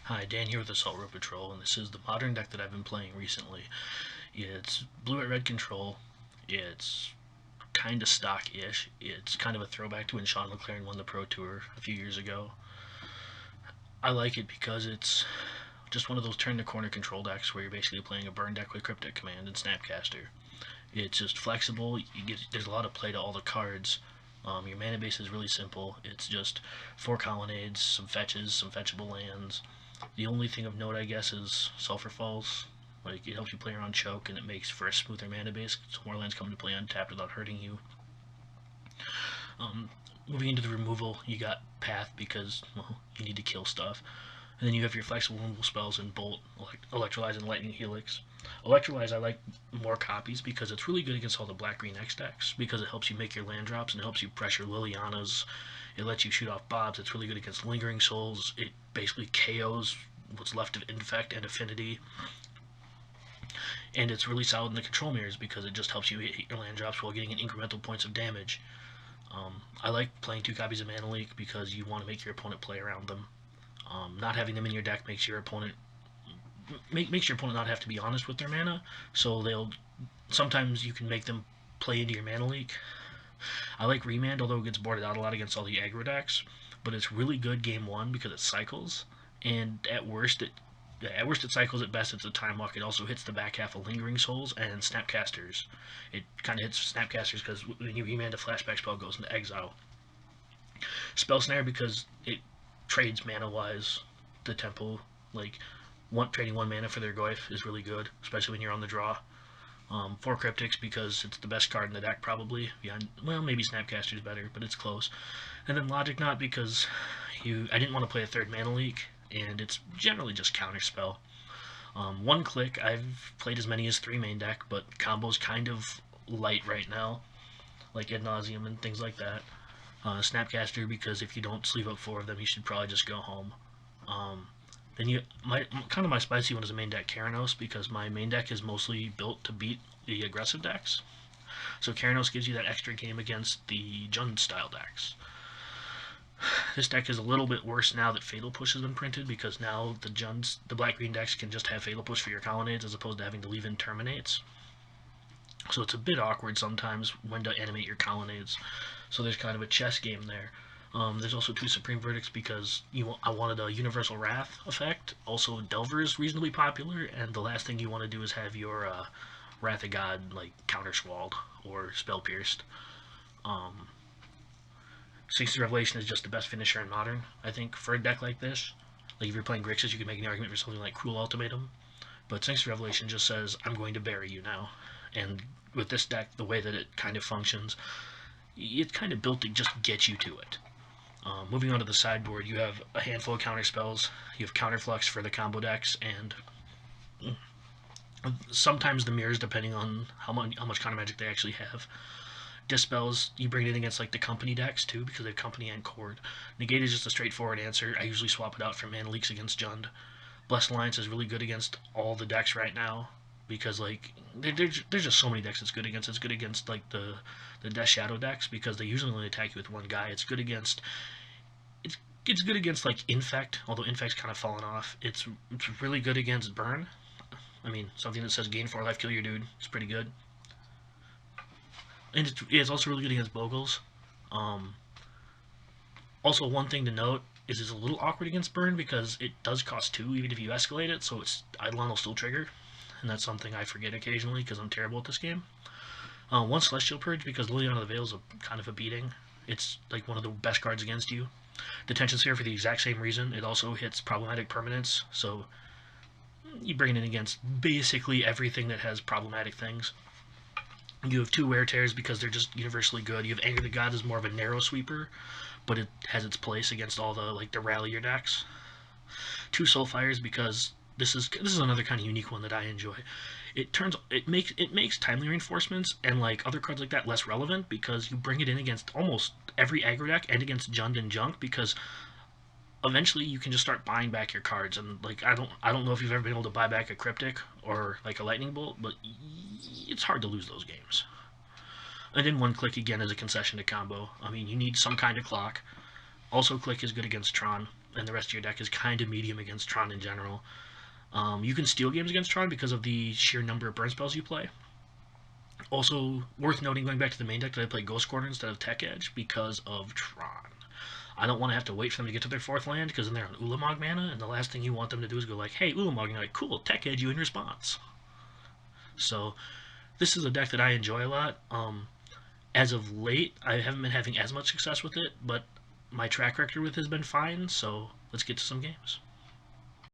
Hi, Dan here with Assault Road Patrol, and this is the modern deck that I've been playing recently. It's blue at red control. It's kind of stock-ish. It's kind of a throwback to when Sean McLaren won the Pro Tour a few years ago. I like it because it's just one of those turn-the-corner control decks where you're basically playing a burn deck with Cryptic Command and Snapcaster. It's just flexible. There's a lot of play to all the cards. Your mana base is really simple. It's just 4 colonnades, some fetches, some fetchable lands. The only thing of note, I guess, is Sulphur Falls. Like, it helps you play around Choke, and it makes for a smoother mana base, so more lands come to play untapped without hurting you. Um, Moving into the removal, you got Path because, well, you need to kill stuff. And then you have your flexible removal spells in Bolt, Electrolyze, and Lightning Helix. Electrolyze I like more copies because it's really good against all the black-green X decks because it helps you make your land drops and it helps you pressure Lilianas. It lets you shoot off Bobs. It's really good against Lingering Souls. It basically KOs what's left of Infect and Affinity. And it's really solid in the control mirrors because it just helps you hit your land drops while getting an incremental points of damage. I like playing 2 copies of Mana Leak because you want to make your opponent play around them. Not having them in your deck makes your opponent not have to be honest with their mana. So sometimes you can make them play into your Mana Leak. I like Remand, although it gets boarded out a lot against all the aggro decks, but it's really good game 1 because it cycles, and at worst it cycles. At best it's a time walk. It also hits the back half of Lingering Souls and Snapcasters. It kind of hits Snapcasters because when you remand a flashback spell, it goes into exile. Spell Snare because it trades mana wise. The tempo, like trading 1 mana for their Goyf is really good, especially when you're on the draw. 4 Cryptics because it's the best card in the deck probably. Well, maybe Snapcaster's better, but it's close. And then Logic Knot because I didn't want to play a 3rd Mana Leak, and it's generally just counterspell. 1 click, I've played as many as 3 main deck, but combo's kind of light right now, like Ad Nauseam and things like that. Snapcaster because if you don't sleeve up 4 of them, you should probably just go home. Then my spicy one is a main deck Keranos because my main deck is mostly built to beat the aggressive decks. So Keranos gives you that extra game against the Jund style decks. This deck is a little bit worse now that Fatal Push has been printed because now the black-green decks can just have Fatal Push for your colonnades as opposed to having to leave in Terminates. So it's a bit awkward sometimes when to animate your colonnades. So there's kind of a chess game there. There's also 2 Supreme Verdicts because I wanted a Universal Wrath effect. Also, Delver is reasonably popular, and the last thing you want to do is have your Wrath of God like counter swalled or spell pierced. Sixth Revelation is just the best finisher in Modern, I think, for a deck like this. Like if you're playing Grixis, you could make an argument for something like Cruel Ultimatum. But Sixth Revelation just says, I'm going to bury you now. And with this deck, the way that it kind of functions, it's kind of built to just get you to it. Moving on to the sideboard, you have a handful of counter spells. You have Counterflux for the combo decks, and sometimes the mirrors, depending on how much counter magic they actually have. Dispels, you bring it in against like the company decks too because they have company and cord. Negate is just a straightforward answer. I usually swap it out for Mana Leaks against Jund. Blessed Alliance is really good against all the decks right now because like there's just so many decks it's good against. It's good against like the Death Shadow decks because they usually only attack you with 1 guy. It's good against like Infect, although Infect's kind of fallen off. It's really good against Burn. I mean, something that says gain 4 life, kill your dude. It's pretty good. And it's also really good against Bogles. Also, one thing to note is it's a little awkward against Burn because it does cost 2 even if you escalate it, so Eidolon will still trigger, and that's something I forget occasionally because I'm terrible at this game. 1 Celestial Purge because Liliana the Veil is kind of a beating. It's like one of the best cards against you. Detention Sphere for the exact same reason. It also hits problematic permanents, so you bring it in against basically everything that has problematic things. You have 2 Wear Tears because they're just universally good. You have Anger the God is more of a narrow sweeper, but it has its place against all the rallier decks. 2 Soulfires because this is another kind of unique one that I enjoy. It makes timely reinforcements and like other cards like that less relevant because you bring it in against almost every aggro deck and against Jund and Junk because eventually you can just start buying back your cards. And like I don't know if you've ever been able to buy back a Cryptic or like a Lightning Bolt, but it's hard to lose those games. And then 1 click again is a concession to combo. I mean, you need some kind of clock. Also, click is good against Tron. and the rest of your deck is kind of medium against Tron in general. You can steal games against Tron because of the sheer number of burn spells you play. Also, worth noting, going back to the main deck, that I play Ghost Corner instead of Tech Edge because of Tron. I don't want to have to wait for them to get to their 4th land, because then they're on Ulamog mana, and the last thing you want them to do is go like, hey, Ulamog, and you're like, cool, Tech Edge you in response. So, this is a deck that I enjoy a lot. As of late, I haven't been having as much success with it, but my track record with it has been fine, so let's get to some games.